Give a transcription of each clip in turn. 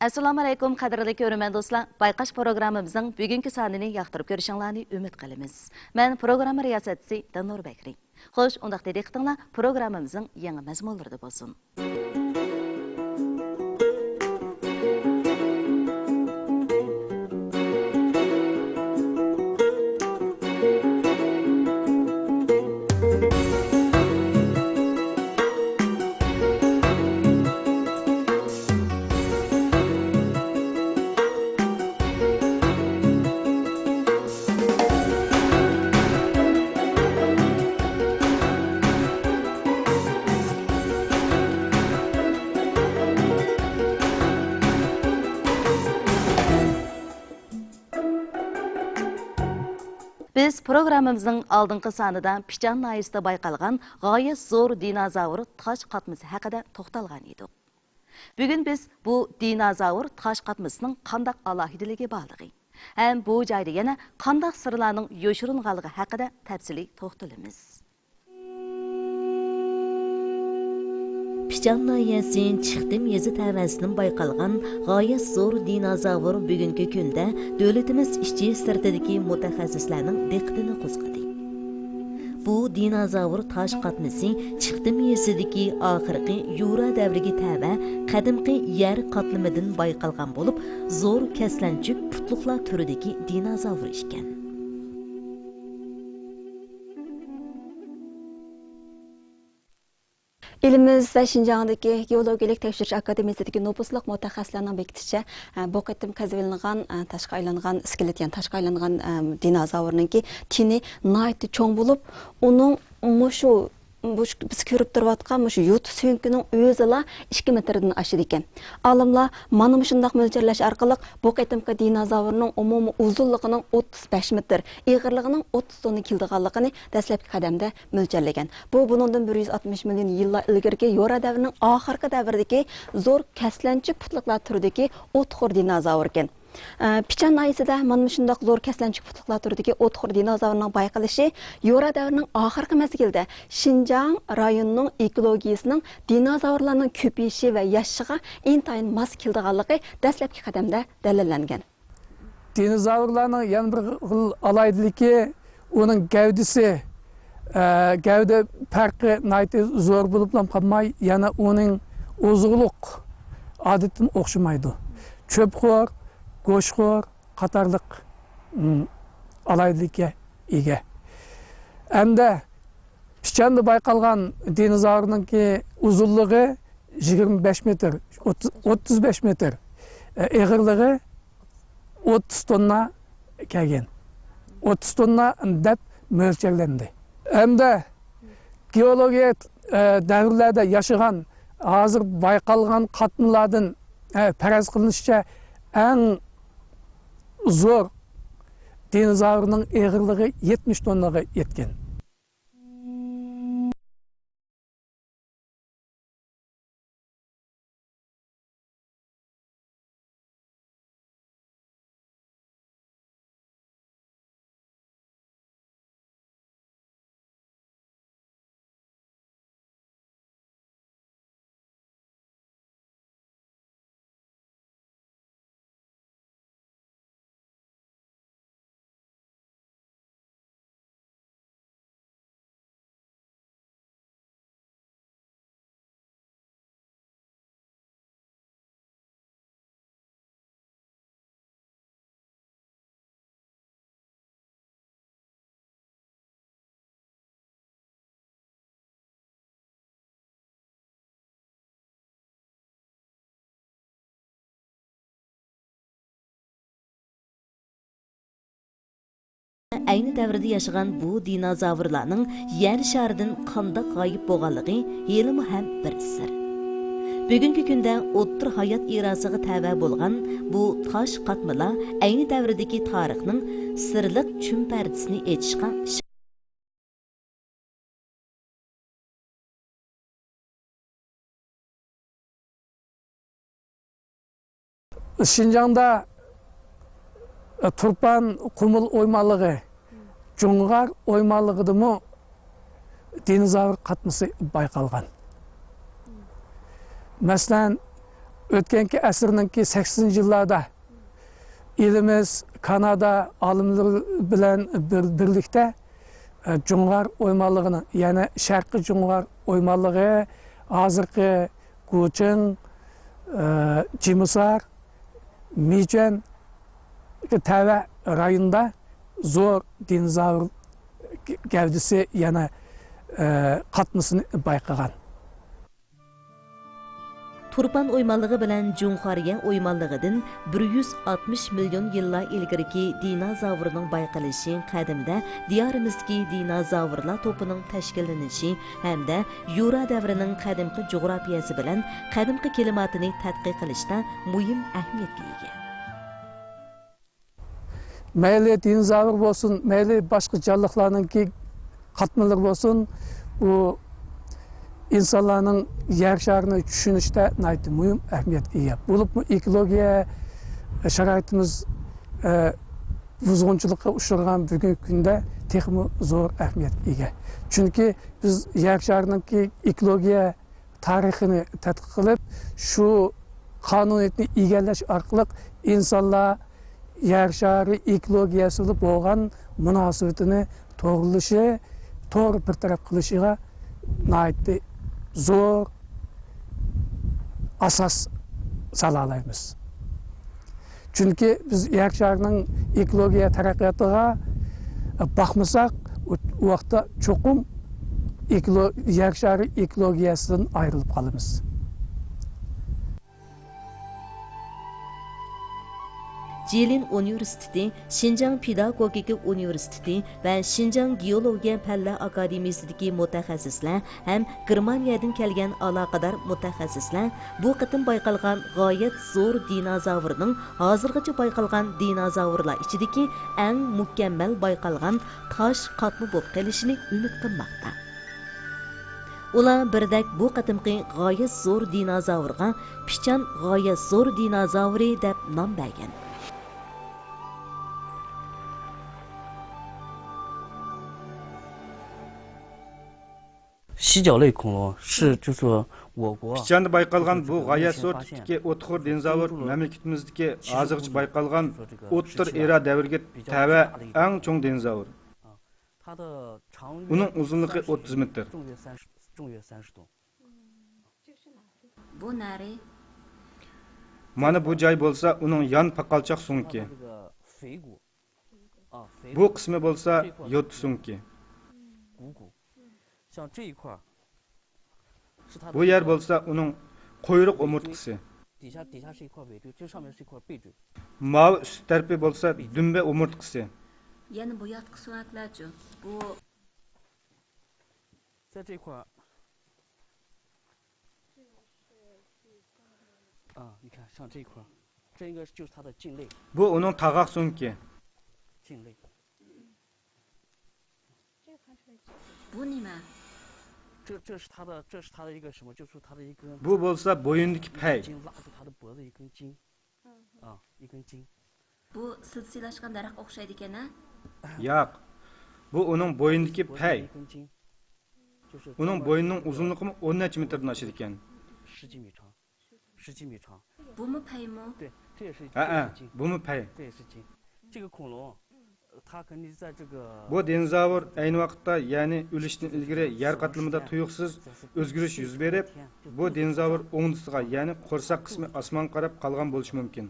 Assalamu alaykum qadrli ko'ruvchi do'stlar. Bayqash programmamizning bugungi sonini yoqtirib ko'rishingizni umid qilamiz. Men programma riyosatchisi Danur Bakri. Xo'sh, undaqda diqqatinglar programmamizning yangi mazmunlarida bo'lsin. Biz programmamızın aldınqı sanıda Pichan nayısida bayqalğan g'oyat zo'r dinozavr tosh qatmisi haqida to'xtalgan edik. Bugun biz bu dinozavr tosh qatmisining qandaq alohidaligi borligi, ham bu joyda yana qandaq sirlarning yoshiringanligi haqida tafsiliy to'xtalamiz. Pichan nayəsinin Çıxdım yezi təvəzinin bayqalğan g'oyat zo'r dinozavr bugungi kunda davlatimiz ishchi sirtidagi mutaxassislarning diqqatini qo'zg'adi. Bu dinozavr tosh qatmisi Çıxdım yesidagi oxirgi Yura davriga tava qadimgi yer qatlamidan bayqalgan bo'lib, zo'r kaslanchuk putluqlar turidagi dinozavr ekan. Elimiz ve Şinjan'daki Geologik Tekşiriş Akademiyası'daki nüfusluk mutaxassislarning bekitishicha bu qatim qazivilgan tashqa aylangan iskelet, yani tashqa aylangan dinozavrninki tini nihoyatda cho'ng bo'lib, uning biz ko'rib turayotgan yut suyunkining o'zila 2 metrdan oshadi ekan. Olimlar mana shunday mo'ljallash orqali bu qatimki dinozavrning umumiy uzunligining 35 metr, ig'irligining 30 tonna keldiganligini dastlabki qadamda mo'ljallagan. Bu buningdan 160 million yillar ilgirgi Yora davrining oxirgi davridagi zo'r kaslanchik putliqlar turidagi o'txo'r dinozavr ekan. Pichan nayısida mana shunday zo'r kaslanchik putliqlar turidagi o'txo'r dinozavrning bayqalishi Yora davrining oxirgi mezgilda Şinjan rayonining ekologiyasining dinozavrlarning ko'payishi va yashiga intayin mos keldiganligi dastlabki qadamda dalillangan. Dinozavrlarning yana bir alaydiligi uning gavdasi, gavda farqi nihoyatda zo'r bo'lib qolmay, yana uning ozuqliq odatdan o'xshamaydi. Cho'pxo'r, go'shxo'r qatorliq alaydilikka ega. Hamda Pichanda bayqalgan dinozavrninki uzunligi 25 metr, 35 metr, ig'irligi 30 tonna kelgan. 30 tonna deb mo'ljallandi. Hamda geologiya davrlarda yashagan, hozir bayqalgan qatnlardan faraz qilinishicha eng zo'r dinozavrning ig'irligi 70 tonnaga yetgan. Ayni davrda yashagan bu dinozavrlarning yer sharidan qanday g'oyib bo'lganligi hali ham bir sir. Bugungi kunda o'ttir hayot erasiga tava bo'lgan bu tosh qatmalar ayni davrdagi tarixning sirliq chumpartisini aytishga Şinjanda Turpan Qumul oymalığı, Cungar oymalığı mı dinozavr qatmisi bayqalgan. Məsələn, o'tganki asrninki 80-yillarda elimiz Kanada olimlari bilan birlikda Cungar oymaligini, ya'ni Sharqiy Cungar oymaligi, hozirgi Go'chin, Jimisar, Mijan Tava rayonida zo'r dinozavr gavdisi yana qatmasini bayqagan. Turpan oymanlığı bilan Junxarya oymanlığıdan 160 milyon yıllar ilgirki dinozavrning bayqalishi qadimda diyorimizdagi dinozavrlar to'pining tashkillanishi hamda Yura davrining qadimgi jo'grafiyasi bilan qadimgi kelimatini tadqiq qilishda muhim ahamiyatga ega. Mayli dinozavr bo'lsin, mayli boshqa jonlilarningki qatmalar bo'lsin, u insonlarning yer sharini tushunishda muhim ahamiyatga ega. Bo'lib ekologiya sharoitimiz buzg'unchilikqa uchragan bugungi kunda texmi zo'r ahamiyatga ega. Chunki biz yer shariningki ekologiya tarixini tadqiq qilib, shu qonuniyatni egallash orqali insonlar yer shari ekologiyasiga bo'lgan munosabatini to'g'rilashi, to'g'ri bir taraf qilishiga naytdi zo'r asos sala olamiz. Chunki biz yer sharining ekologiya taraqqiyotiga baxmasak, u vaqtda cho'qim yer shari ekologiyasidan ayrilib qolamiz. Jilin Universiteti, Şinjan Pedagogika Universiteti ve Şinjan Geologiya Fanlar Akademiyasidagi mutaxassislar ham Germaniyadan kelgan aloqador mutaxassislar bu qitim bayqalgan g'oyat zo'r dinozavrning hozirgacha bayqalgan dinozavrlar ichidagi eng mukammal bayqalgan tosh qatmi bo'lib qolishini umid qilmoqda. Ular birdek bu qatimqi g'oyat zo'r dinozavrga pichan g'oyat zo'r dinozavri deb nom bergan. 犀角类恐龙是就是我国 Pichanda bayqalgan bu g'oyat zo'r tipdagi o'txo'r dinozavr mamlakatimizdagi hozirgacha bayqalgan o'ttir era davriga tava eng cho'ng dinozavr. Uning uzunligi 30 metr. 重约30吨。 Bu nari? Mana bu joy bo'lsa, uning yon paqalchoq so'ngki. Bu qismi bo'lsa, yot so'ngki. Bu yer bo'lsa, uning quyruq umurtqisi. Mavi üst tarafı bo'lsa, dumba umurtqisi. Yani bu yatqı suaklarcu. Bu 在这块你看像这一块，这应该就是它的颈类。 Bu uning tag'aq so'ngki. 颈类。 bu nima? 这是它的一个什么？就是它的一根。 Bu bo'lsa bo'yindagi pay. 筋拉住它的脖子一根筋。一根筋。 Bu silsilashgan daraxt o'xshaydi ekan-a? Yo'q. Bu uning bo'yindagi pay. Uning bo'ynining uzunligi 10 necha metrdan oshadi ekan. 10几米长。10几米长。 Bu mu pay mu? 对，这也是。筋。bu mu pay? 这也是筋。这个恐龙。 Bu dinozavr ayni vaqtda, ya'ni o'lishdan ilgari yer qatlamida tuyuqsiz o'zgarish yuz berib, bu dinozavr o'ngdisiga, ya'ni qo'rsoq qismi osmonga qarab qolgan bo'lishi mumkin.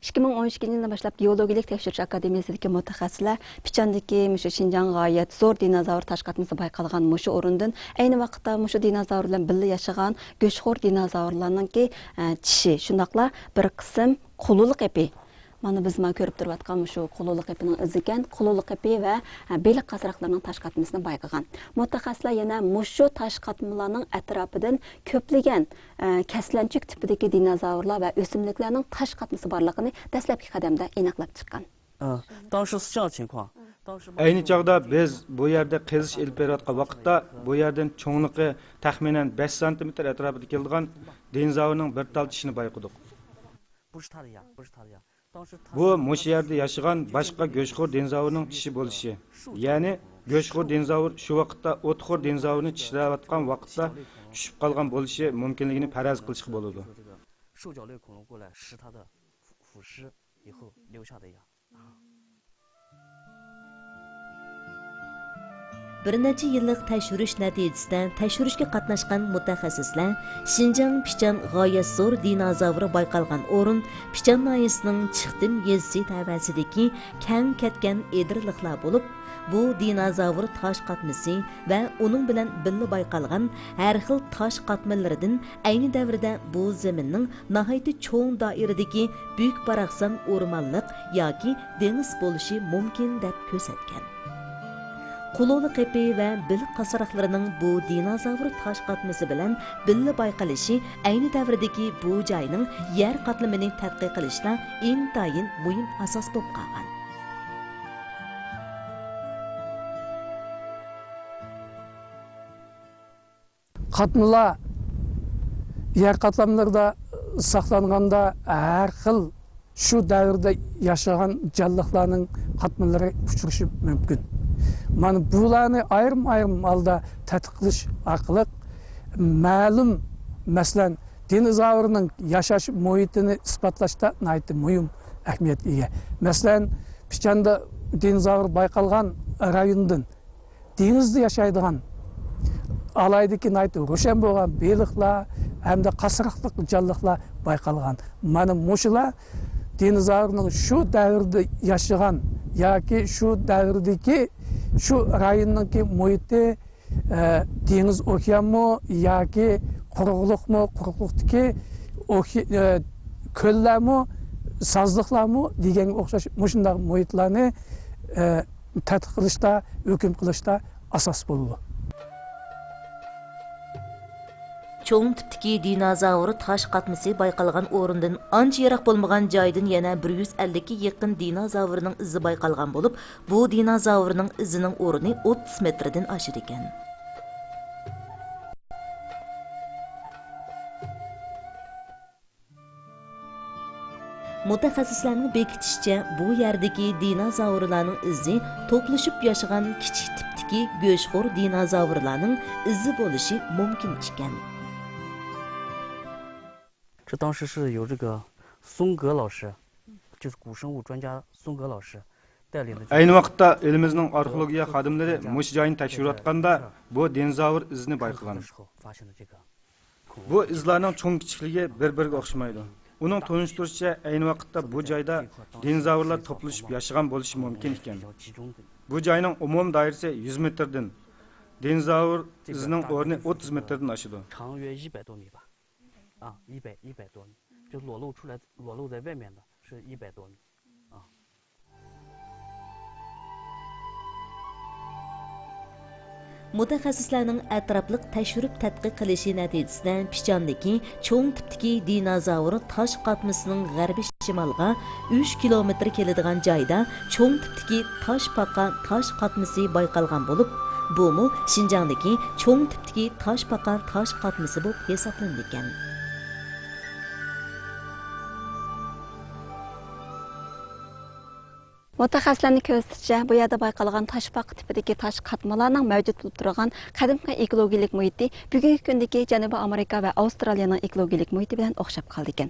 2012 yildan boshlab Geologik tekshirish akademiyasidagi mutaxassislar Pichandagi mushu Shinjan g'oyat zo'r dinozavr tashqatmasi bayqalgan mushu o'rindan ayni vaqtda mushu dinozavr bilan birga yashagan go'shxo'r dinozavrlarningki tishi, shundaqla bir qism qululiq epi. Mana biz ko'rib turayotgan shu qululiq epining izi ekan, qululiq epi va beliq qasriqlarining tashqatmasini bayqagan. Mutaxassislar yana mushu tashqatmalarning atrofidan ko'plagan kaslanchuk tipidagi dinozavrlar va o'simliklarning tashqatmasi borligini dastlabki qadamda aniqlab chiqqan. 当时是这样情况。 Ayni chog'da biz bu yerda qazish ilib berayotgan vaqtda bu yerdan cho'ngligi taxminan 5 cm atrofida kelgan dinozavrning bir tal tishini bayqadik. 不是它的牙，不是它的牙， Bu mush yerda yashagan boshqa go'shtxo'r dinozavrning tishi bo'lishi. Ya'ni go'shtxo'r dinozavr shu vaqtda o'txo'r dinozavrni tishlayotgan vaqtda tushib qolgan bo'lishi mumkinligini faraz qilishga bo'ladi. 兽脚类恐龙过来食它的腐尸以后留下的呀。 Bir necha yillik tekshirish natijasida tekshirishga qatnashgan mutaxassislar Xinjiang Pichan g'oyat zo'r dinozavri bayqalgan o'rin Pichan noyasining Chiqdim yezisi tavasidagi kang ketgan edirliqlar bo'lib, bu dinozavr tosh qatmisi va uning bilan birga bayqalgan har xil tosh qatmalaridan ayni davrda bu zaminning nihoyatda cho'ng doiradagi buyuk baraqsan o'rmonliq yoki dengiz bo'lishi mumkin deb ko'rsatgan. Qululi qepi va bil qasıraqlarının bu dinozavr tosh qatmisi bilan birga bayqalishi ayni davrdagi bu joyning yer qatlamini tadqiq qilishda intayin muhim asos bo'lib qolgan. Qatmalar yer qatlamlarida saqlanganda har xil shu davrda yashagan jonliqlarning qatmalari uchrashi mumkin. Mana bularni ayrim holda tadqiq qilish orqali ma'lum, masalan, dinozavrning yashash muhitini isbotlashda nihoyatda muhim ahamiyatga ega. Masalan, Pichanda dinozavr bayqalgan rayondan dengizda yashaydigan alaydagi nihoyatda ro'shan bo'lgan beliqlar hamda qasıraqliq jonliqlar bayqalgan. Mana mushular dinozavrning shu davrda yashagan yoki shu davrdagi shu rayonningki muhiti dengiz okeanmi yoki quruqliqmi, quruqliqdagi ko'llarmi, sazliqlarmi deganga o'xshash mushundaq muhitlarni tadqiq qilishda, hukm qilishda asos bo'ladi. Cho'ng tipdagi dinozavr tosh qatmisi bayqalgan o'rindan ancha yiroq bo'lmagan joydan yana 150 ga yaqin dinozavrning izi bayqalgan bo'lib, bu dinozavrning izining o'rni 30 metrdan oshar ekan. Mutaxassislarning bekitishicha, bu yerdagi dinozavrlarning izi to'plashib yashagan kichik tipdagi go'shtxo'r dinozavrlarning izi bo'lishi mumkin ekan. 这当时是由这个松格老师，就是古生物专家松格老师带领的。 Ayni vaqtda elimizning arxeologiya xodimlari mush joyni tekshirayotganda bu dinozavr izini bayqagan. Bu izlarning cho'ng kichikligi bir-biriga o'xshamaydi. Uning tunishtirishicha ayni vaqtda bu joyda dinozavrlar to'plashib yashagan bo'lishi mumkin ekan. Bu joyning umum doirasi 100 metrdan, dinozavr izining o'rni 30 metrdan oshadi. 长约100多米吧。 啊，100多米，就裸露在外面的是100多米，啊。Mutaxassislarning atrofliq tekshirib tadqiq qilishi natijasida Pichondagi cho'ng tipdagi dinozavr tosh qatmisining g'arbiy shimolga 3 kilometr keladigan joyda cho'ng tipdagi tosh paqa tosh qatmisi bayqalgan bo'lib, bu Xinjiangdagi cho'ng tipdagi tosh paqa tosh qatmisi bo'lib hisoblangan. Mutaxassislarning ko'rsatishicha, bu yerda bayqalgan toshpaq tipidagi tosh qatmalarning mavjud bo'lib turgan qadimgi ekologik muhiti bugungi kundagi Janubiy Amerika va Avstraliyaning ekologik muhiti bilan o'xshab qoldi ekan.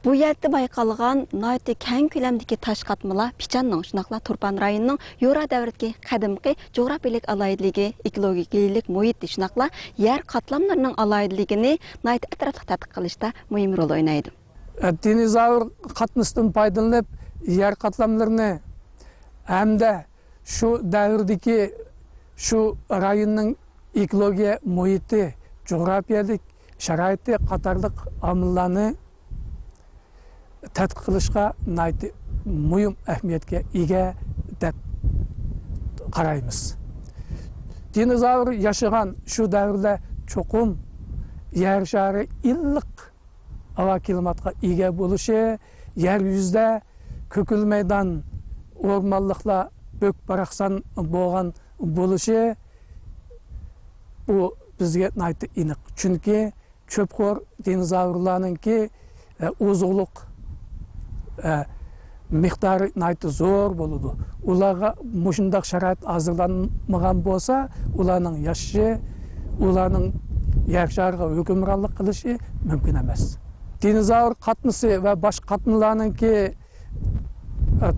Bu yerda bayqalgan nihoyatda keng ko'lamdagi tosh qatmalar Pichanning, shunaqla Turpan rayonining Yora davridagi qadimgi jo'grafiyalik alohidligi, ekologik muhiti, shunaqla yer qatlamlarining alohidligini nihoyat atrofli tadqiq qilishda muhim rol o'ynaydi. Dinozavr qatmasidan foydalanib yer qatlamlarini hamda shu davrdagi shu rayonning ekologiya muhiti, jo'grafiyalik sharoiti qatorliq omillarni tadqiq qilishga muhim ahamiyatga ega deb qaraymiz. Dinozavr yashagan shu davrda cho'qim yer shari illiq havo klimatga ega bo'lishi, yer yuzida ko'kil maydon o'rmonliqlar bo'k baraqsan bo'lgan bo'lishi bu bizga nihoyatda aniq. Chunki cho'pxo'r dinozavrlarningki ozuqliq miqdori naytı zor boludu. Ularga mushundaq sharoit hazırlanmagan bolsa, ularning yashashi, ularning yer shariga hukmronlik qilishi mumkin emas. Dinozavr qatmisi va boshqa qatmlarninki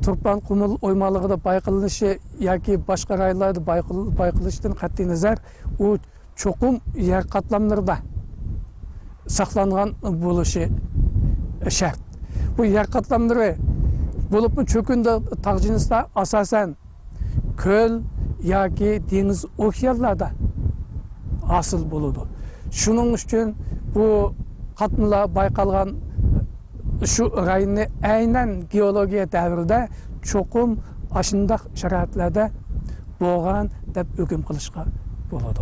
Turpan Qumul oymaligida bayqalanishi yoki boshqa rayonlarda bayqalishdan qat'iy nazar, u cho'qim yer qatlamlarida saqlangan bo'lishi shart. Bu yer qatlamlari bo'libmi cho'kunda tog' jinslar asosan ko'l yoki dengiz okeanlarda hosil bo'ladi. Shuning uchun bu qatmlar bayqalgan shu rayonni aynan geologiya davrida cho'qim ashundaq sharoitlarda bo'lgan deb hukm qilishga bo'ladi.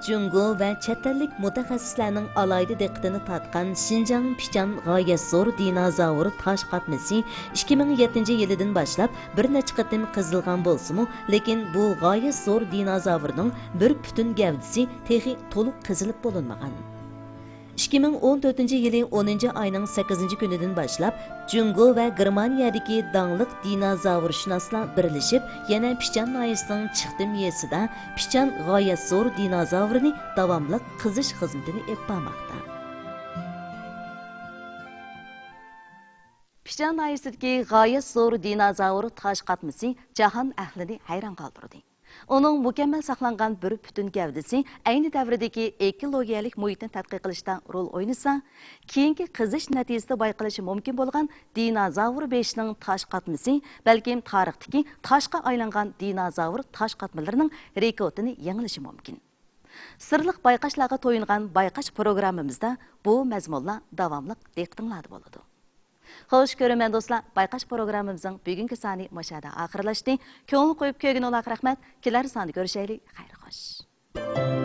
Jungo va chet ellik mutaxassislarning alayda diqqatini tortgan Xinjiang Pichan g'oyat zo'r dinozavr tosh qatmasi 2007-yildan boshlab bir necha qatim qazilgan bo'lsa-mu, lekin bu g'oyat zo'r dinozavrning bir butun gavdasi texi to'liq qazilib bo'linmagan. 2014-yili 10-oyning 8-kunidan boshlab Jungo va Germaniyadagi dangliq dinozavrşünaslar birlashib, yana Pichan noyasining chiqdi miyasida Pichan g'oyat zo'r dinozavrini davomli qizish xizmatini olib bormoqda. Pichan noyasidagi g'oyat zo'r dinozavr tosh qatmasi jahon ahlini hayron qoldirdi. Onun mükemmel saqlangan bir bütün gavdasi ayni davrdagi ekologiyalik muhitni tadqiq qilishda rol o'ynasa, keyingi qizish natijasida bayqalishi mumkin bo'lgan dinozavr beshining tosh qatmasi balkim tarixdagi toshqa aylangan dinozavr tosh qatmalarining rekordini yangilishi mumkin. Sirliq bayqashlarga to'yingan bayqash programmamizda bu mazmunlar davomli diqqatinglarda bo'ladi. Xo'sh ko'raman do'stlar, bayqash programmamizning bugungi soni mashada oxirlashdi. Ko'ngil qo'yib ko'rgan ularga rahmat. Kelar sonda ko'rishaylik. Xayr xo'sh.